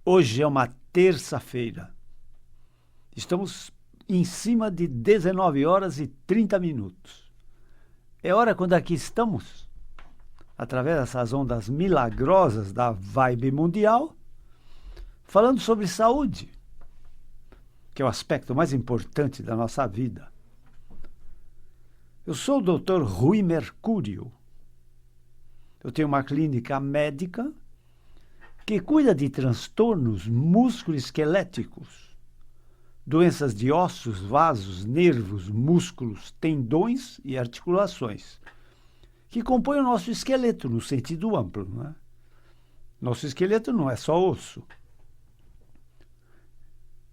Hoje é uma terça-feira. Estamos em cima de 19 horas e 30 minutos. É hora quando aqui estamos, através dessas ondas milagrosas da vibe mundial, falando sobre saúde, que é o aspecto mais importante da nossa vida. Eu sou o Dr. Rui Mercúrio. Eu tenho uma clínica médica que cuida de transtornos musculoesqueléticos, doenças de ossos, vasos, nervos, músculos, tendões e articulações, que compõem o nosso esqueleto no sentido amplo, né? Nosso esqueleto não é só osso.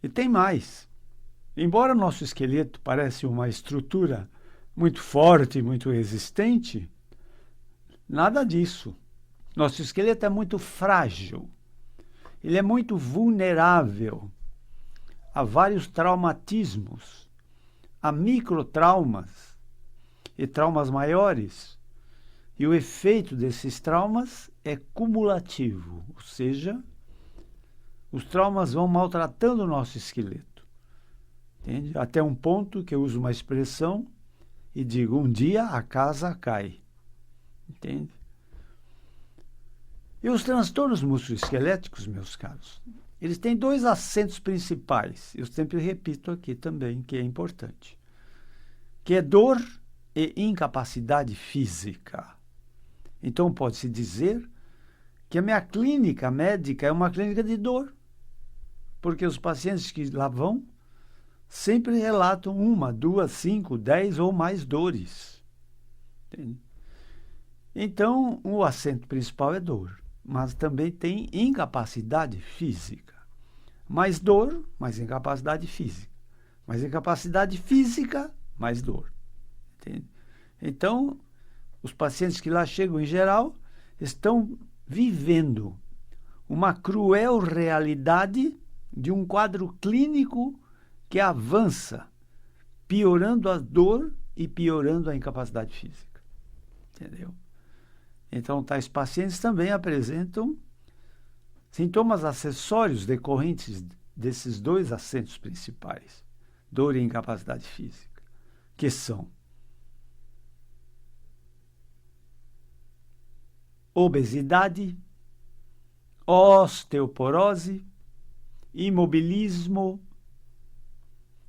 E tem mais. Embora nosso esqueleto pareça uma estrutura muito forte, muito resistente, nada disso. Nosso esqueleto é muito frágil, ele é muito vulnerável a vários traumatismos, a microtraumas e traumas maiores. E o efeito desses traumas é cumulativo, ou seja, os traumas vão maltratando o nosso esqueleto. Entende? Até um ponto que eu uso uma expressão e digo, um dia a casa cai. Entende? E os transtornos musculoesqueléticos, meus caros, eles têm dois acentos principais. Eu sempre repito aqui também, que é importante. Que é dor e incapacidade física. Então, pode-se dizer que a minha clínica médica é uma clínica de dor. Porque os pacientes que lá vão sempre relatam 1, 2, 5, 10 ou mais dores. Entende? Então, o acento principal é dor. Mas também tem incapacidade física. Mais dor, mais incapacidade física. Mais incapacidade física, mais dor. Entende? Então, os pacientes que lá chegam, em geral, estão vivendo uma cruel realidade de um quadro clínico que avança, piorando a dor e piorando a incapacidade física. Entendeu? Então, tais pacientes também apresentam sintomas acessórios decorrentes desses dois acentos principais, dor e incapacidade física, que são obesidade, osteoporose, imobilismo,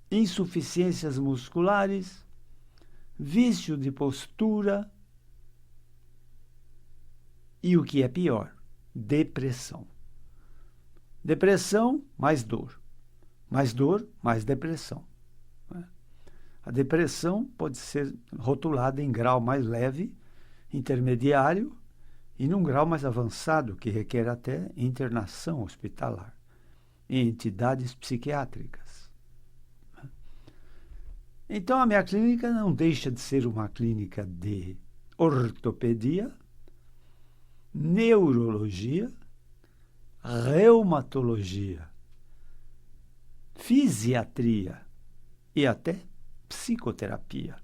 insuficiências musculares, vício de postura e, o que é pior, depressão. Depressão mais dor. Mais dor, mais depressão. A depressão pode ser rotulada em grau mais leve, intermediário e num grau mais avançado, que requer até internação hospitalar em entidades psiquiátricas. Então, a minha clínica não deixa de ser uma clínica de ortopedia, neurologia, reumatologia, fisiatria e até psicoterapia,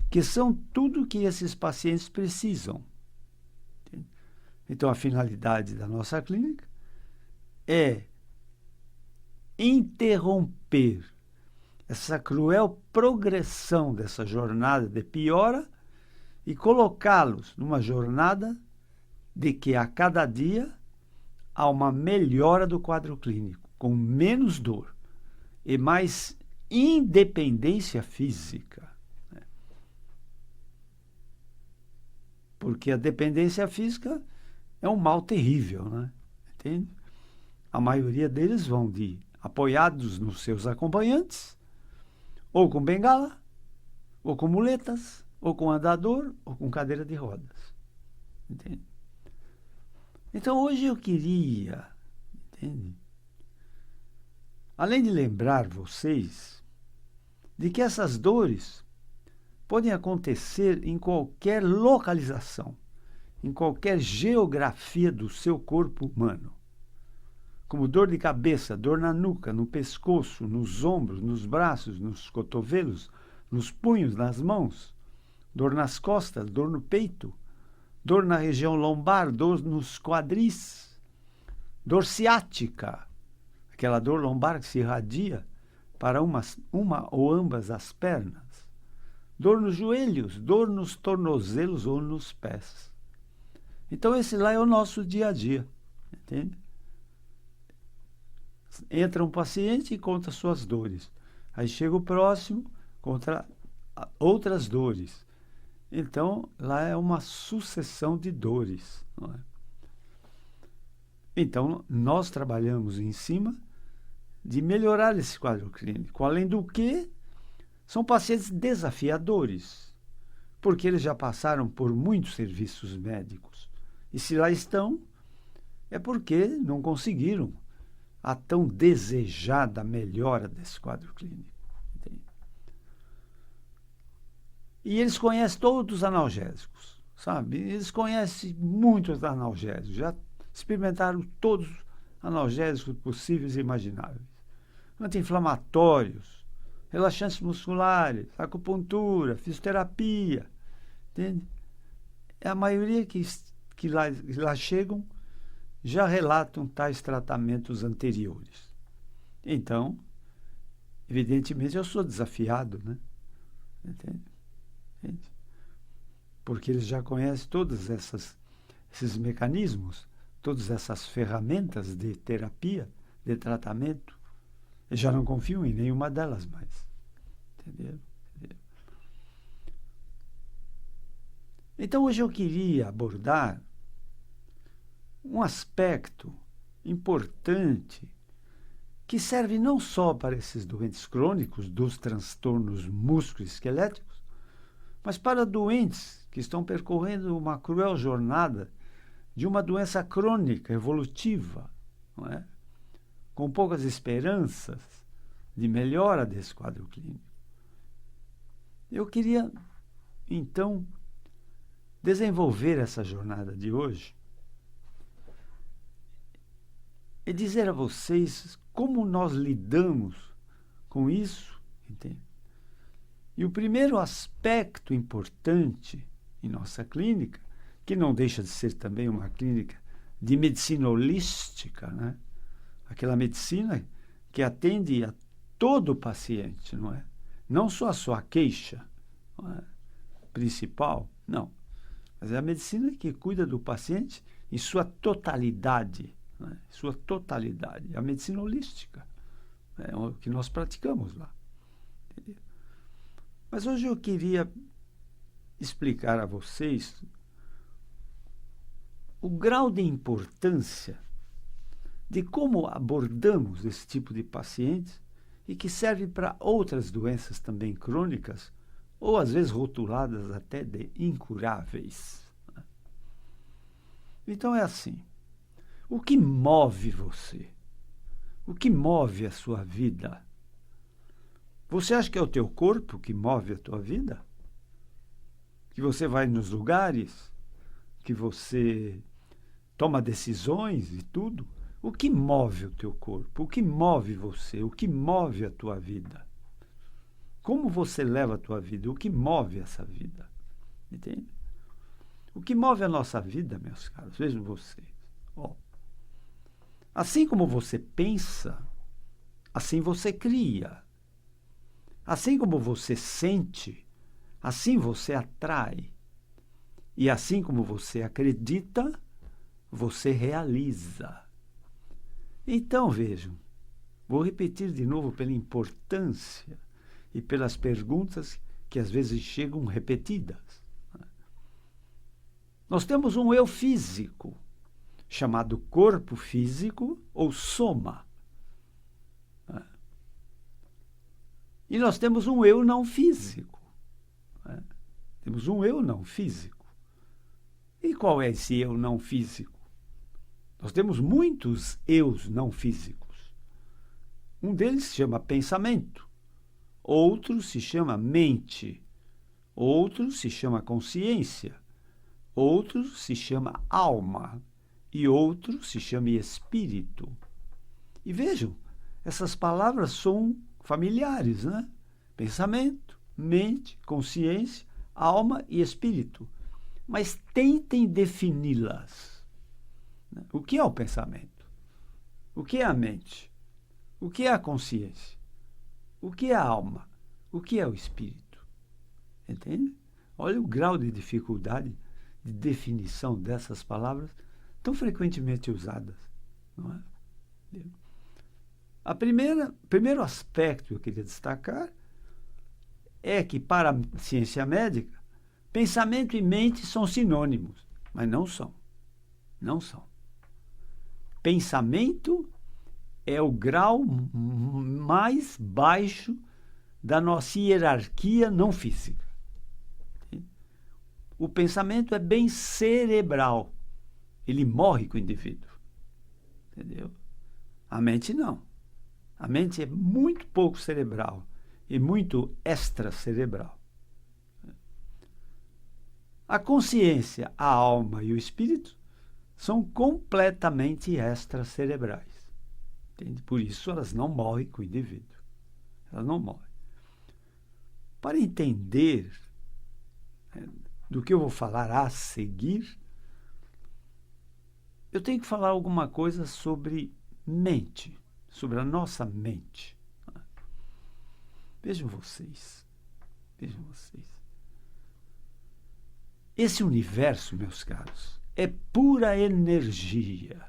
que são tudo que esses pacientes precisam. Então, a finalidade da nossa clínica é interromper essa cruel progressão dessa jornada de piora e colocá-los numa jornada de que a cada dia há uma melhora do quadro clínico, com menos dor e mais independência física. Porque a dependência física é um mal terrível, né? Entende? A maioria deles vão apoiados nos seus acompanhantes, ou com bengala, ou com muletas, ou com andador, ou com cadeira de rodas. Entende? Então, hoje eu queria, entende? Além de lembrar vocês de que essas dores podem acontecer em qualquer localização, em qualquer geografia do seu corpo humano. Como dor de cabeça, dor na nuca, no pescoço, nos ombros, nos braços, nos cotovelos, nos punhos, nas mãos, dor nas costas, dor no peito, dor na região lombar, dor nos quadris, Dor ciática, aquela dor lombar que se irradia para uma ou ambas as pernas. Dor nos joelhos, dor nos tornozelos ou nos pés. Então, esse lá é o nosso dia a dia, entende? Entra um paciente e conta suas dores. Aí chega o próximo, conta outras dores. Então, lá é uma sucessão de dores, não é? Então, nós trabalhamos em cima de melhorar esse quadro clínico. Além do que, são pacientes desafiadores, porque eles já passaram por muitos serviços médicos. E se lá estão, é porque não conseguiram a tão desejada melhora desse quadro clínico. Entende? E eles conhecem todos os analgésicos, sabe? Eles conhecem muitos analgésicos, já experimentaram todos os analgésicos possíveis e imagináveis. Anti-inflamatórios, relaxantes musculares, acupuntura, fisioterapia, entende? A maioria que lá chegam já relatam tais tratamentos anteriores. Então, evidentemente, eu sou desafiado, né? Entende? Porque eles já conhecem todos esses mecanismos, todas essas ferramentas de terapia, de tratamento. Eu já não confio em nenhuma delas mais. Entendeu? Então, hoje eu queria abordar um aspecto importante que serve não só para esses doentes crônicos dos transtornos musculoesqueléticos, mas para doentes que estão percorrendo uma cruel jornada de uma doença crônica, evolutiva, não é? Com poucas esperanças de melhora desse quadro clínico. Eu queria, então, desenvolver essa jornada de hoje e dizer a vocês como nós lidamos com isso, entende? E o primeiro aspecto importante em nossa clínica, que não deixa de ser também uma clínica de medicina holística, né? Aquela medicina que atende a todo o paciente, não é? Não só a sua queixa, não é? Principal, não. Mas é a medicina que cuida do paciente em sua totalidade, não é? Sua totalidade. A medicina holística, é o que nós praticamos lá. Entendeu? Mas hoje eu queria explicar a vocês o grau de importância de como abordamos esse tipo de pacientes e que serve para outras doenças também crônicas, ou às vezes rotuladas até de incuráveis. Então é assim, o que move você? O que move a sua vida? Você acha que é o teu corpo que move a tua vida? Que você vai nos lugares? Que você toma decisões e tudo? O que move o teu corpo? O que move você? O que move a tua vida? Como você leva a tua vida? O que move essa vida? Entende? O que move a nossa vida, meus caros, vejam vocês. Assim como você pensa, assim você cria. Assim como você sente, assim você atrai. E assim como você acredita, você realiza. Então, vejam, vou repetir de novo pela importância e pelas perguntas que às vezes chegam repetidas. Nós temos um eu físico, chamado corpo físico ou soma. E nós temos um eu não físico. Temos um eu não físico. E qual é esse eu não físico? Nós temos muitos eus não físicos. Um deles se chama pensamento, outro se chama mente, outro se chama consciência, outro se chama alma e outro se chama espírito. E vejam, essas palavras são familiares, né? Pensamento, mente, consciência, alma e espírito. Mas tentem defini-las. O que é o pensamento? O que é a mente? O que é a consciência? O que é a alma? O que é o espírito? Entende? Olha o grau de dificuldade de definição dessas palavras tão frequentemente usadas, não é? Primeiro aspecto que eu queria destacar é que, para a ciência médica, pensamento e mente são sinônimos, mas não são. Não são. Pensamento é o grau mais baixo da nossa hierarquia não física. O pensamento é bem cerebral. Ele morre com o indivíduo. Entendeu? A mente não. A mente é muito pouco cerebral e muito extracerebral. A consciência, a alma e o espírito são completamente extracerebrais. Entende? Por isso elas não morrem com o indivíduo. Elas não morrem. Para entender do que eu vou falar a seguir, eu tenho que falar alguma coisa sobre mente, sobre a nossa mente. Vejam vocês. Esse universo, meus caros, é pura energia.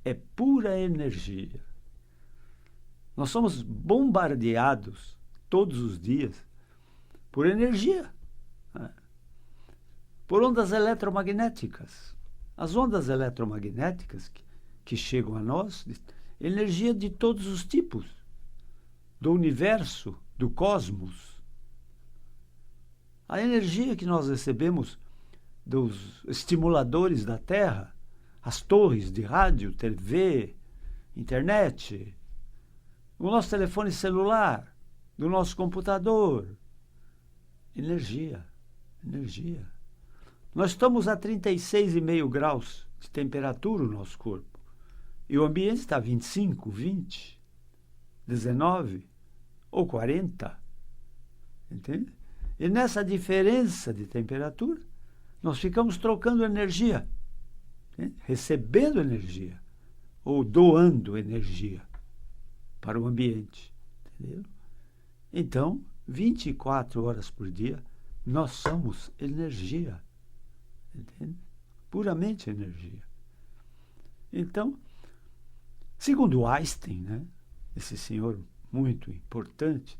É pura energia. Nós somos bombardeados todos os dias por energia, por ondas eletromagnéticas. As ondas eletromagnéticas que chegam a nós, energia de todos os tipos, do universo, do cosmos. A energia que nós recebemos dos estimuladores da Terra, as torres de rádio, TV, internet, o nosso telefone celular, do nosso computador. Energia. Nós estamos a 36,5 graus de temperatura no nosso corpo. E o ambiente está a 25, 20, 19 ou 40. Entende? E nessa diferença de temperatura, nós ficamos trocando energia, entende? Recebendo energia ou doando energia para o ambiente. Entendeu? Então, 24 horas por dia, nós somos energia. Entende? Puramente energia. Então, segundo Einstein, né, esse senhor muito importante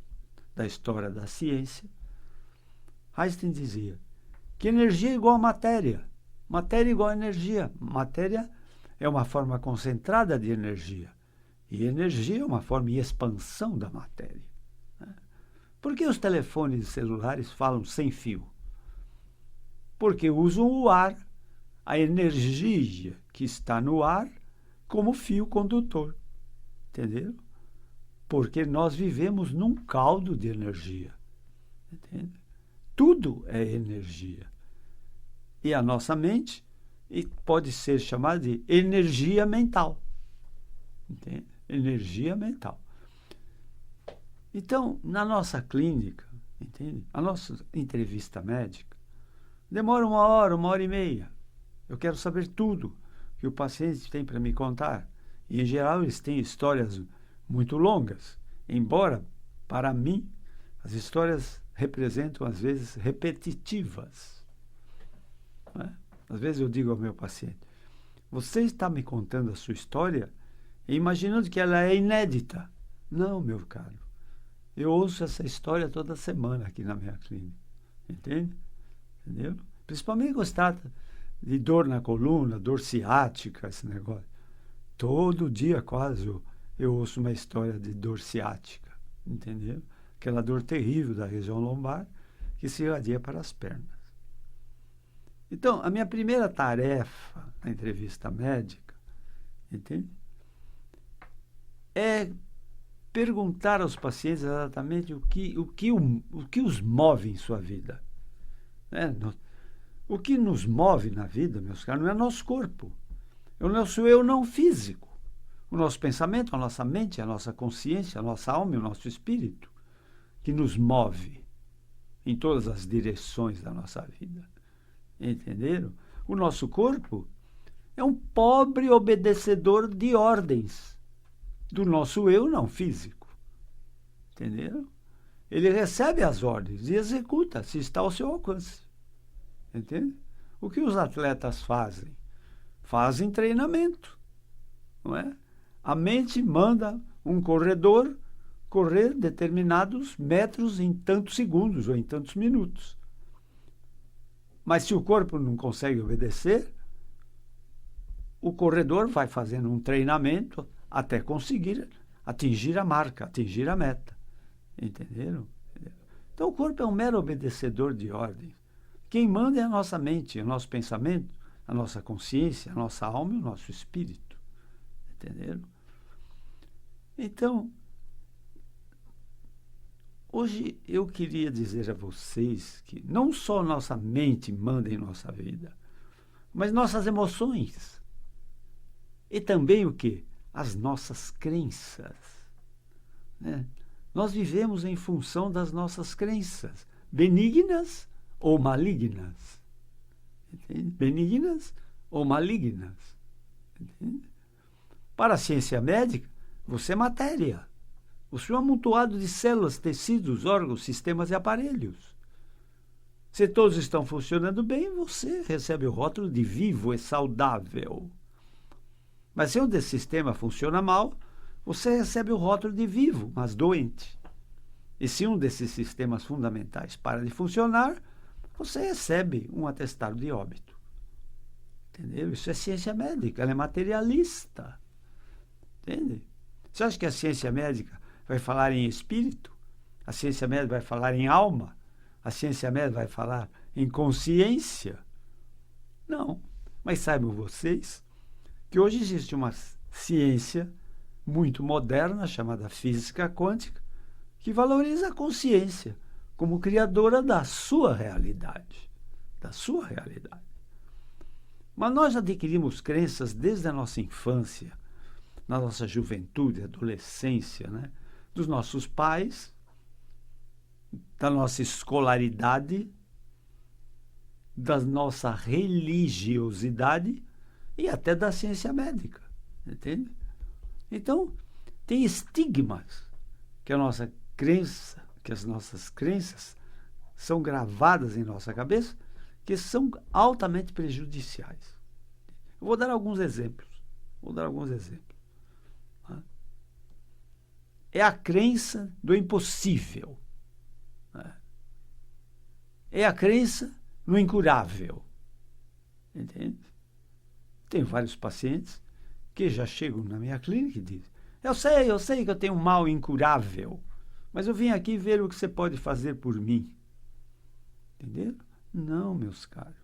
da história da ciência, Einstein dizia que energia é igual a matéria. Matéria é igual a energia. Matéria é uma forma concentrada de energia. E energia é uma forma de expansão da matéria. Por que os telefones celulares falam sem fio? Porque usam o ar, a energia que está no ar, como fio condutor. Entendeu? Porque nós vivemos num caldo de energia. Entende? Tudo é energia. E a nossa mente pode ser chamada de energia mental. Entende? Energia mental. Então, na nossa clínica, entende? A nossa entrevista médica demora 1 hora e meia. Eu quero saber tudo que o paciente tem para me contar. E, em geral, eles têm histórias muito longas. Embora, para mim, as histórias representam, às vezes, repetitivas. Não é? Às vezes eu digo ao meu paciente, você está me contando a sua história imaginando que ela é inédita. Não, meu caro. Eu ouço essa história toda semana aqui na minha clínica. Entende? Entendeu? Principalmente quando se trata de dor na coluna, dor ciática, esse negócio. Todo dia quase eu ouço uma história de dor ciática. Entendeu? Aquela dor terrível da região lombar que se irradia para as pernas. Então, a minha primeira tarefa na entrevista médica, entende? É perguntar aos pacientes exatamente o que os move em sua vida. O que nos move na vida, meus caros, não é nosso corpo. É o nosso eu não físico. O nosso pensamento, a nossa mente, a nossa consciência, a nossa alma e o nosso espírito, que nos move em todas as direções da nossa vida. Entenderam? O nosso corpo é um pobre obedecedor de ordens do nosso eu não físico. Entenderam? Ele recebe as ordens e executa, se está ao seu alcance. Entende? O que os atletas fazem? Fazem treinamento, não é? A mente manda um corredor correr determinados metros em tantos segundos ou em tantos minutos. Mas se o corpo não consegue obedecer, o corredor vai fazendo um treinamento até conseguir atingir a marca, atingir a meta. Entenderam? Então o corpo é um mero obedecedor de ordens. Quem manda é a nossa mente, o nosso pensamento, a nossa consciência, a nossa alma e o nosso espírito. Entenderam? Então, hoje eu queria dizer a vocês que não só nossa mente manda em nossa vida, mas nossas emoções. E também o quê? As nossas crenças. Né? Nós vivemos em função das nossas crenças, benignas ou malignas. Entende? Benignas ou malignas. Entende? Para a ciência médica, você é matéria. Você é um amontoado de células, tecidos, órgãos, sistemas e aparelhos. Se todos estão funcionando bem, você recebe o rótulo de vivo e saudável. Mas se um desse sistema funciona mal, você recebe o rótulo de vivo, mas doente. E se um desses sistemas fundamentais para de funcionar, você recebe um atestado de óbito. Entendeu? Isso é ciência médica, ela é materialista. Entende? Você acha que a ciência médica vai falar em espírito? A ciência médica vai falar em alma? A ciência médica vai falar em consciência? Não. Mas saibam vocês que hoje existe uma ciência muito moderna, chamada física quântica, que valoriza a consciência como criadora da sua realidade. Da sua realidade. Mas nós adquirimos crenças desde a nossa infância, na nossa juventude, adolescência, né? Dos nossos pais, da nossa escolaridade, da nossa religiosidade e até da ciência médica, entende? Então, tem estigmas que a nossa crença, que as nossas crenças são gravadas em nossa cabeça, que são altamente prejudiciais. Eu vou dar alguns exemplos. É a crença do impossível. É a crença no incurável. Entende? Tenho vários pacientes que já chegam na minha clínica e dizem: eu sei que eu tenho um mal incurável, mas eu vim aqui ver o que você pode fazer por mim. Entenderam? Não, meus caros.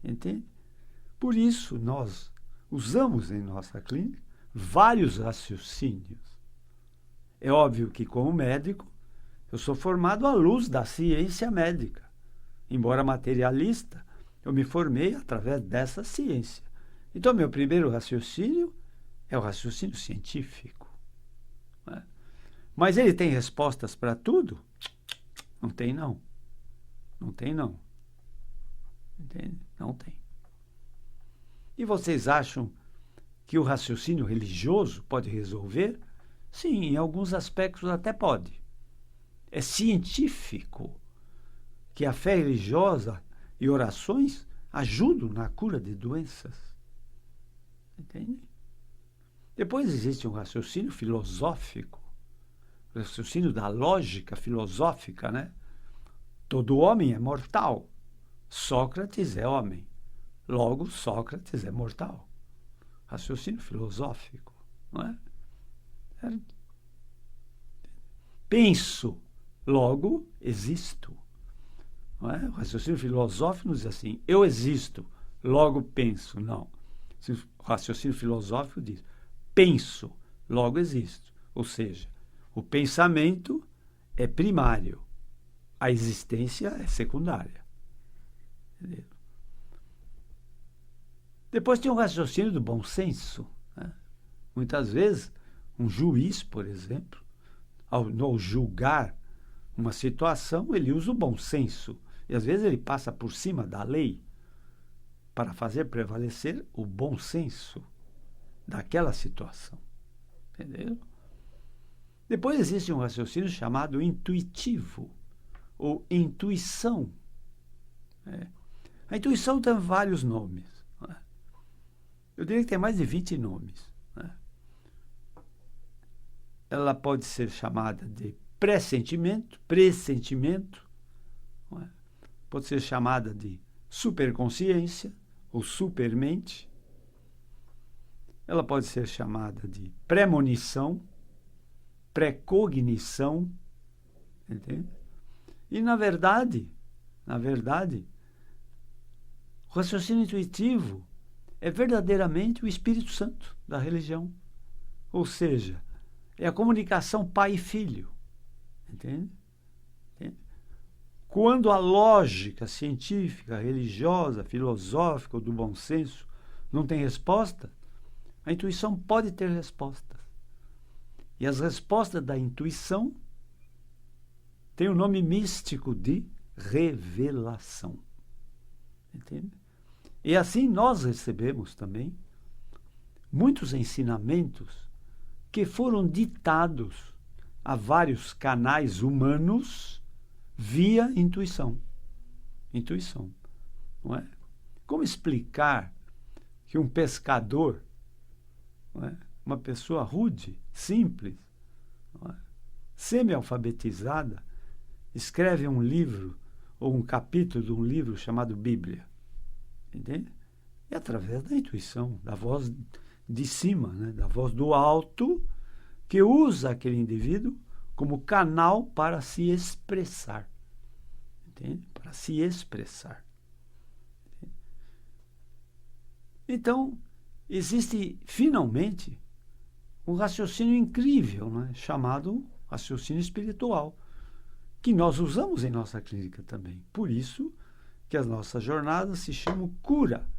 Entende? Por isso, nós usamos em nossa clínica vários raciocínios. É óbvio que, como médico, eu sou formado à luz da ciência médica. Embora materialista, eu me formei através dessa ciência. Então, meu primeiro raciocínio é o raciocínio científico. Né? Mas ele tem respostas para tudo? Não tem, não. Não tem, não. Entende? Não tem. E vocês acham que o raciocínio religioso pode resolver? Sim, em alguns aspectos até pode. É científico que a fé religiosa e orações ajudam na cura de doenças. Entende? Depois existe um raciocínio filosófico, o raciocínio da lógica filosófica, né? Todo homem é mortal. Sócrates é homem. Logo, Sócrates é mortal. Raciocínio filosófico, não é? Penso, logo existo. Não é? O raciocínio filosófico nos diz assim: eu existo, logo penso. Não. O raciocínio filosófico diz: penso, logo existo. Ou seja, o pensamento é primário, a existência é secundária. Entendeu? Depois tem o raciocínio do bom senso. Né? Muitas vezes, um juiz, por exemplo, ao julgar uma situação, ele usa o bom senso. E às vezes ele passa por cima da lei. para fazer prevalecer o bom senso daquela situação. Entendeu? Depois existe um raciocínio chamado intuitivo, ou intuição. A intuição tem vários nomes. Eu diria que tem mais de 20 nomes. Ela pode ser chamada de pressentimento, pode ser chamada de superconsciência ou supermente. Ela pode ser chamada de premonição, precognição, entende? E, na verdade, o raciocínio intuitivo é verdadeiramente o Espírito Santo da religião. Ou seja, é a comunicação pai e filho. Entende? Quando a lógica científica, religiosa, filosófica ou do bom senso não tem resposta, a intuição pode ter respostas. E as respostas da intuição têm o nome místico de revelação. Entende? E assim nós recebemos também muitos ensinamentos que foram ditados a vários canais humanos via intuição. Intuição. Não é? Como explicar que um pescador, não é? Uma pessoa rude, simples, não é? Semi-alfabetizada, escreve um livro ou um capítulo de um livro chamado Bíblia? Entende? É através da intuição, da voz de cima, né? Da voz do alto, que usa aquele indivíduo como canal para se expressar. Entende? Para se expressar. Entende? Então, existe finalmente um raciocínio incrível, né? Chamado raciocínio espiritual, que nós usamos em nossa clínica também. Por isso que as nossas jornadas se chamam cura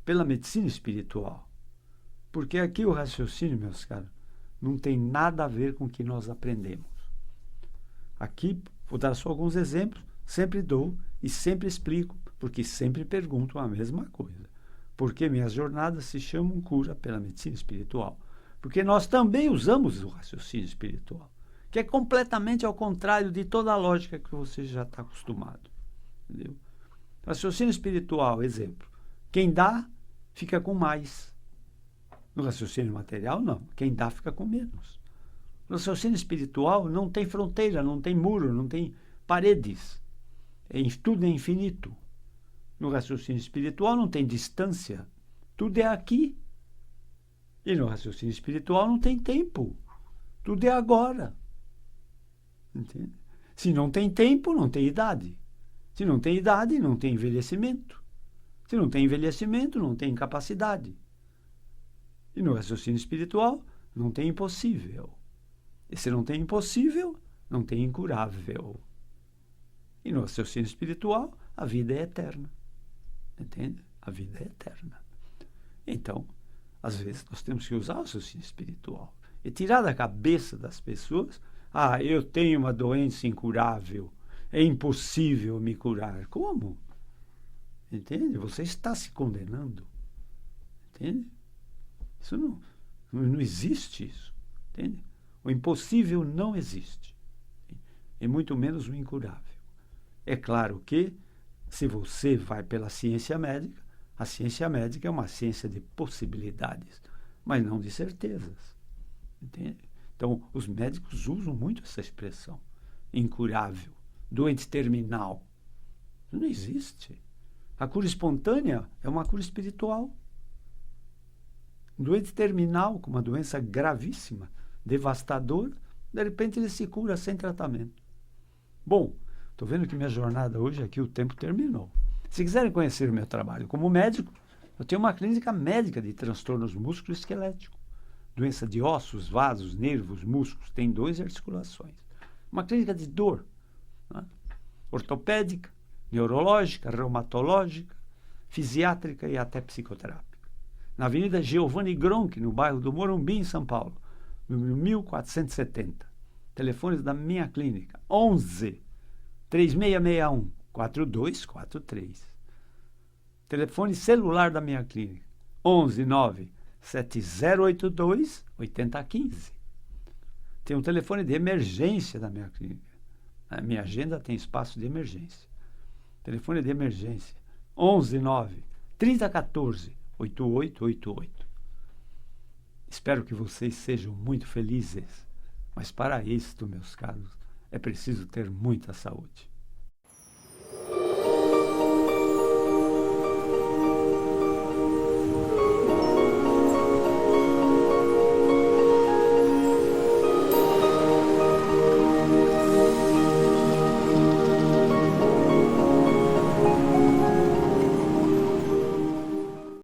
pela medicina espiritual. Porque aqui o raciocínio, meus caros, não tem nada a ver com o que nós aprendemos. Aqui, vou dar só alguns exemplos, sempre dou e sempre explico, porque sempre perguntam a mesma coisa. Porque minhas jornadas se chamam cura pela medicina espiritual. Porque nós também usamos o raciocínio espiritual, que é completamente ao contrário de toda a lógica que você já está acostumado. Entendeu? Raciocínio espiritual, exemplo. Quem dá, fica com mais. No raciocínio material, não. Quem dá, fica com menos. No raciocínio espiritual, não tem fronteira, não tem muro, não tem paredes. Tudo é infinito. No raciocínio espiritual, não tem distância. Tudo é aqui. E no raciocínio espiritual, não tem tempo. Tudo é agora. Entende? Se não tem tempo, não tem idade. Se não tem idade, não tem envelhecimento. Se não tem envelhecimento, não tem incapacidade. E no raciocínio espiritual, não tem impossível. E se não tem impossível, não tem incurável. E no raciocínio espiritual, a vida é eterna. Entende? A vida é eterna. Então, às vezes, nós temos que usar o raciocínio espiritual e tirar da cabeça das pessoas: ah, eu tenho uma doença incurável, é impossível me curar. Como? Entende? Você está se condenando. Entende? Isso não existe isso. Entende? O impossível não existe. E muito menos o incurável. É claro que, se você vai pela ciência médica, a ciência médica é uma ciência de possibilidades, mas não de certezas. Entende? Então, os médicos usam muito essa expressão. Incurável, doente terminal. Isso não existe. A cura espontânea é uma cura espiritual. Um doente terminal, com uma doença gravíssima, devastadora, de repente ele se cura sem tratamento. Bom, estou vendo que minha jornada hoje aqui, o tempo terminou. Se quiserem conhecer o meu trabalho como médico, eu tenho uma clínica médica de transtornos músculo-esqueléticos. Doença de ossos, vasos, nervos, músculos, tendões e articulações. Uma clínica de dor, né? Ortopédica, neurológica, reumatológica, fisiátrica e até psicoterápica. Na Avenida Giovanni Gronchi, no bairro do Morumbi, em São Paulo, número 1470. Telefones da minha clínica: 11 3661 4243. Telefone celular da minha clínica, 11 9 7082 8015. Tem um telefone de emergência da minha clínica. A minha agenda tem espaço de emergência. Telefone de emergência, 11 9 3014 8888. Espero que vocês sejam muito felizes, mas para isto, meus caros, é preciso ter muita saúde.